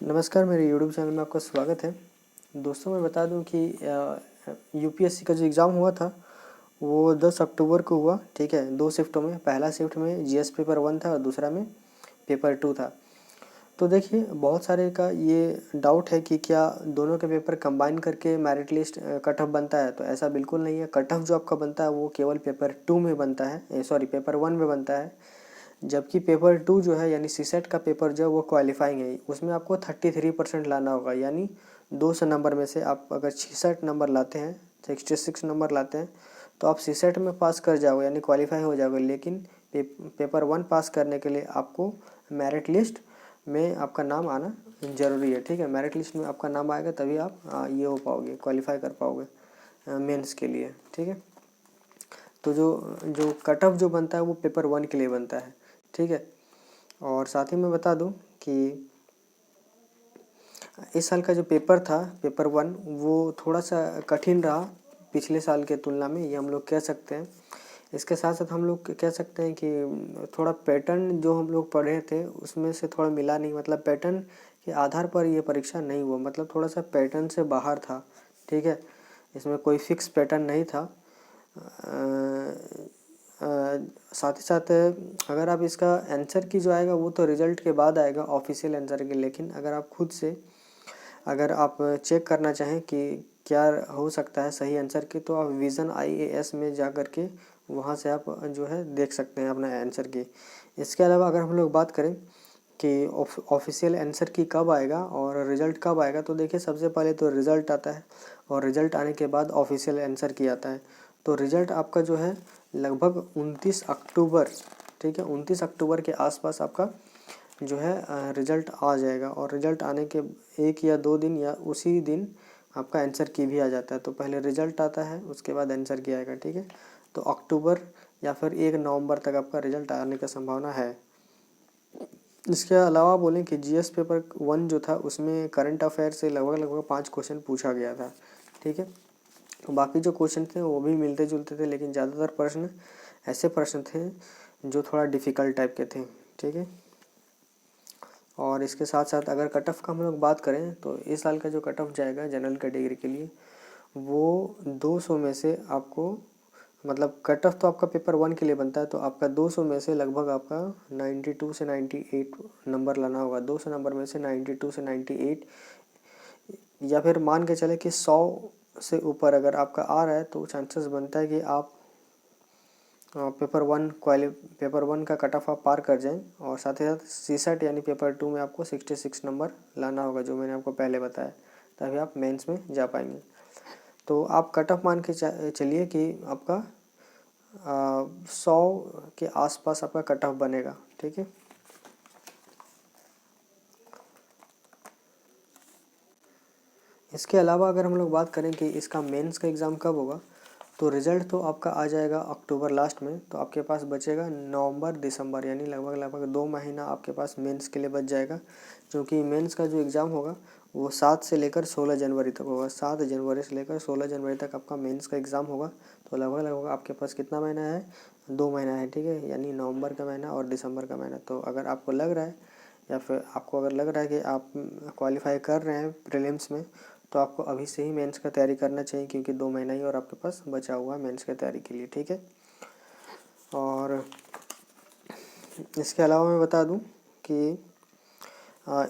नमस्कार, मेरे YouTube channel में आपका स्वागत है। दोस्तों, मैं बता दूं कि यूपीएससी का जो एग्ज़ाम हुआ था वो 10 अक्टूबर को हुआ। ठीक है, 2 शिफ्टों में। पहला शिफ्ट में जीएस पेपर 1 था और दूसरा में पेपर 2 था। तो देखिए, बहुत सारे का ये डाउट है कि क्या दोनों के पेपर कंबाइन करके मेरिट लिस्ट कट ऑफ बनता है। तो ऐसा बिल्कुल नहीं है। कट ऑफ जो आपका बनता है वो केवल पेपर 2 में बनता है, सॉरी पेपर 1 में बनता है। जबकि पेपर 2 जो है यानी सीसेट का पेपर जो है वो क्वालिफाइंग है। उसमें आपको 33% लाना होगा, यानी 200 नंबर में से आप अगर 66 नंबर लाते हैं, 66 नंबर लाते हैं तो आप सीसेट में पास कर जाओगे, यानी क्वालिफाई हो जाओगे। लेकिन पेपर 1 पास करने के लिए आपको मेरिट लिस्ट में आपका नाम आना ज़रूरी है। ठीक है, मेरिट लिस्ट में आपका नाम आएगा तभी आप ये हो पाओगे, क्वालिफाई कर पाओगे मेंस के लिए। ठीक है, तो जो जो कट ऑफ जो बनता है वो पेपर 1 के लिए बनता है। ठीक है, और साथ ही मैं बता दूं कि इस साल का जो पेपर था पेपर 1 वो थोड़ा सा कठिन रहा पिछले साल के तुलना में, ये हम लोग कह सकते हैं। इसके साथ साथ हम लोग कह सकते हैं कि थोड़ा पैटर्न जो हम लोग पढ़े थे उसमें से थोड़ा मिला नहीं, मतलब पैटर्न के आधार पर ये परीक्षा नहीं हुआ, मतलब थोड़ा सा पैटर्न से बाहर था। ठीक है, इसमें कोई फिक्स पैटर्न नहीं था। साथ ही साथ अगर आप इसका आंसर की जो आएगा वो तो रिज़ल्ट के बाद आएगा ऑफिशियल आंसर के। लेकिन अगर आप खुद से अगर आप चेक करना चाहें कि क्या हो सकता है सही आंसर की, तो आप विज़न IAS में जा कर के वहाँ से आप जो है देख सकते हैं अपना आंसर की। इसके अलावा अगर हम लोग बात करें कि ऑफिशियल आंसर की कब आएगा और रिज़ल्ट कब आएगा, तो देखिए सबसे पहले तो रिज़ल्ट आता है और रिज़ल्ट आने के बाद ऑफिशियल आंसर की आता है। तो रिज़ल्ट आपका जो है लगभग 29 अक्टूबर, ठीक है, 29 अक्टूबर के आसपास आपका जो है रिज़ल्ट आ जाएगा। और रिज़ल्ट आने के 1 या 2 दिन या उसी दिन आपका आंसर की भी आ जाता है। तो पहले रिज़ल्ट आता है, उसके बाद आंसर की आएगा। ठीक है, तो अक्टूबर या फिर 1 नवंबर तक आपका रिज़ल्ट आने का संभावना है। इसके अलावा बोलें कि जीएस पेपर 1 जो था उसमें करंट अफेयर से लगभग 5 क्वेश्चन पूछा गया था। ठीक है, तो बाकी जो क्वेश्चन थे वो भी मिलते जुलते थे, लेकिन ज़्यादातर प्रश्न ऐसे प्रश्न थे जो थोड़ा डिफ़िकल्ट टाइप के थे। ठीक है, और इसके साथ साथ अगर कट ऑफ का हम लोग बात करें तो इस साल का जो कट ऑफ जाएगा जनरल कैटेगरी के लिए वो 200 में से आपको, मतलब कट ऑफ तो आपका पेपर 1 के लिए बनता है, तो आपका 200 में से लगभग आपका 92 से 98 नंबर लाना होगा। 200 नंबर में से 92 से 98, या फिर मान के चले कि 100 से ऊपर अगर आपका आ रहा है तो चांसेस बनता है कि आप पेपर 1 का कट ऑफ आप पार कर जाएं। और साथ ही साथ सीसेट यानी पेपर 2 में आपको 66 नंबर लाना होगा, जो मैंने आपको पहले बताया, तभी आप मेंस में जा पाएंगे। तो आप कट ऑफ मान के चलिए कि आपका 100 के आसपास आपका कट ऑफ बनेगा। ठीक है, इसके अलावा अगर हम लोग बात करें कि इसका मेंस का एग्ज़ाम कब होगा, तो रिज़ल्ट तो आपका आ जाएगा अक्टूबर लास्ट में। तो आपके पास बचेगा नवंबर दिसंबर, यानी लगभग 2 महीना आपके पास मेंस के लिए बच जाएगा। क्योंकि मेंस का जो एग्ज़ाम होगा वो 7 से लेकर 16 जनवरी तक होगा। 7 जनवरी से लेकर 16 जनवरी तक आपका मेंस का एग्ज़ाम होगा। तो लगभग आपके पास कितना महीना है, 2 महीना है। ठीक है, यानी नवंबर का महीना और दिसंबर का महीना। तो अगर आपको लग रहा है या फिर आपको अगर लग रहा है कि आप क्वालिफाई कर रहे हैं प्रीलिम्स में, तो आपको अभी से ही मेंस का तैयारी करना चाहिए, क्योंकि 2 महीना ही और आपके पास बचा हुआ है मेंस की तैयारी के लिए। ठीक है, और इसके अलावा मैं बता दूं कि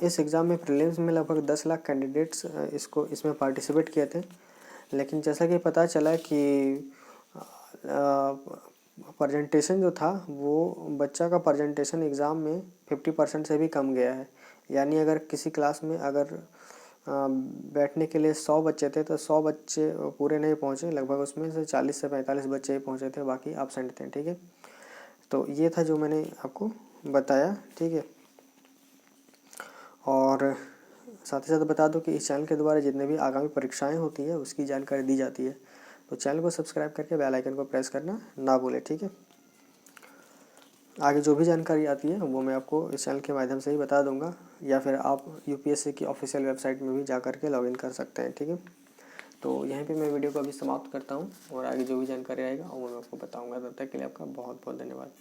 इस एग्ज़ाम में प्रीलिम्स में लगभग 10 लाख कैंडिडेट्स इसमें पार्टिसिपेट किए थे। लेकिन जैसा कि पता चला कि प्रेजेंटेशन जो था वो बच्चा का प्रेजेंटेशन एग्ज़ाम में 50% से भी कम गया है। यानी अगर किसी क्लास में अगर बैठने के लिए 100 बच्चे थे तो 100 बच्चे पूरे नहीं पहुँचे, लगभग उसमें से 40 से 45 बच्चे ही पहुँचे थे, बाकी एब्सेंट थे। ठीक है, तो ये था जो मैंने आपको बताया। ठीक है, और साथ ही साथ बता दो कि इस चैनल के द्वारा जितने भी आगामी परीक्षाएं होती है उसकी जानकारी दी जाती है। तो चैनल को सब्सक्राइब करके बेल आइकन को प्रेस करना ना भूलें। ठीक है, आगे जो भी जानकारी आती है वो मैं आपको इस चैनल के माध्यम से ही बता दूंगा, या फिर आप यूपीएससी की ऑफिशियल वेबसाइट में भी जा करके लॉगिन कर सकते हैं। ठीक है, तो यहीं पे मैं वीडियो को अभी समाप्त करता हूँ और आगे जो भी जानकारी आएगा वो मैं आपको बताऊंगा। तब तक के लिए आपका बहुत बहुत धन्यवाद।